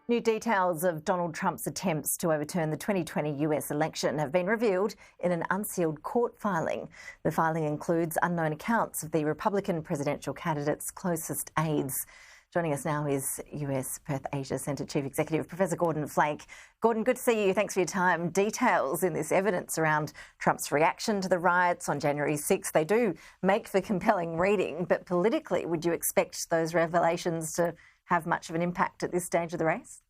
New details of Donald Trump's attempts to overturn the 2020 US election have been revealed in an unsealed court filing. The filing includes unknown accounts of the Republican presidential candidate's closest aides. Joining us now is US Perth Asia Centre Chief Executive Professor Gordon Flake. Gordon, good to see you. Thanks for your time. Details in this evidence around Trump's reaction to the riots on January 6th, they do make for compelling reading, but politically, would you expect those revelations to have much of an impact at this stage of the race?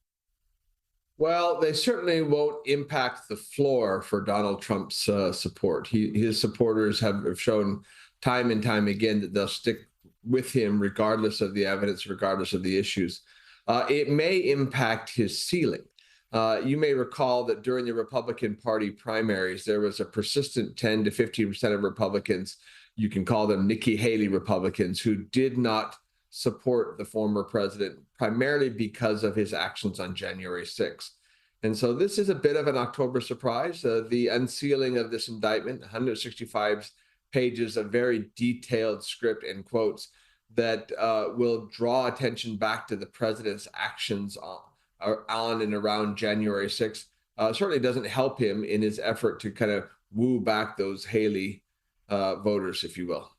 Well, they certainly won't impact the floor for Donald Trump's support. His supporters have shown time and time again that they'll stick with him regardless of the evidence, regardless of the issues. It may impact his ceiling. You may recall that during the Republican Party primaries, there was a persistent 10 to 15% of Republicans, you can call them Nikki Haley Republicans, who did not support the former president, primarily because of his actions on January 6th. And so this is a bit of an October surprise. The unsealing of this indictment, 165 pages of very detailed script and quotes that will draw attention back to the president's actions on and around January 6th, certainly doesn't help him in his effort to kind of woo back those Haley voters, if you will.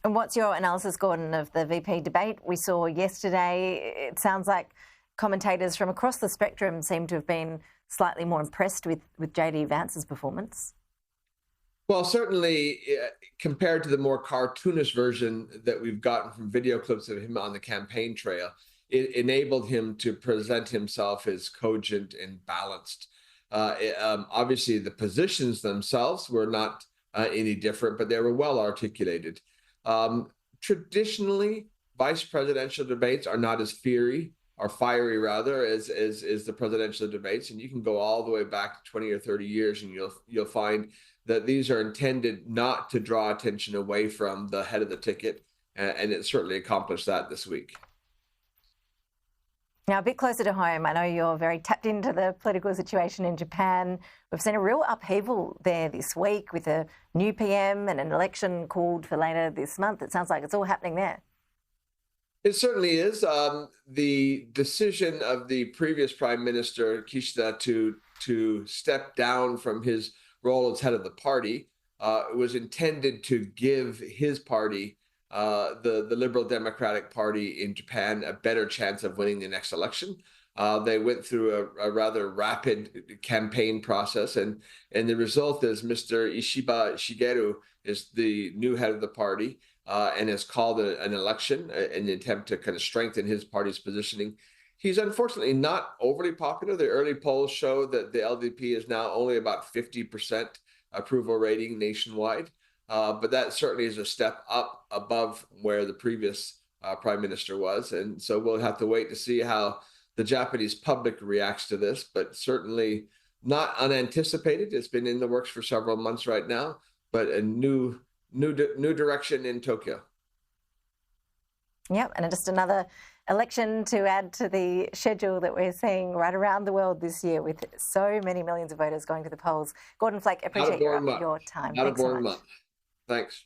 And what's your analysis, Gordon, of the VP debate we saw yesterday? It sounds like commentators from across the spectrum seem to have been slightly more impressed with J.D. Vance's performance. Well, certainly compared to the more cartoonish version that we've gotten from video clips of him on the campaign trail, it enabled him to present himself as cogent and balanced. Obviously, the positions themselves were not any different, but they were well articulated. Traditionally, vice presidential debates are not as fiery as the presidential debates, and you can go all the way back 20 or 30 years, and you'll find that these are intended not to draw attention away from the head of the ticket, and it certainly accomplished that this week. Now, a bit closer to home, I know you're very tapped into the political situation in Japan. We've seen a real upheaval there this week with a new PM and an election called for later this month. It sounds like it's all happening there. It certainly is. The decision of the previous Prime Minister, Kishida, to step down from his role as head of the party was intended to give his party, the Liberal Democratic Party in Japan, a better chance of winning the next election. They went through a rather rapid campaign process, and the result is Mr. Ishiba Shigeru is the new head of the party and has called an election in the attempt to kind of strengthen his party's positioning. He's unfortunately not overly popular. The early polls show that the LDP is now only about 50% approval rating nationwide. But that certainly is a step up above where the previous prime minister was. And so we'll have to wait to see how the Japanese public reacts to this, but certainly not unanticipated. It's been in the works for several months right now, but a new direction in Tokyo. Yep, and just another election to add to the schedule that we're seeing right around the world this year with so many millions of voters going to the polls. Gordon Flake, appreciate your time. Thanks so much. Thanks.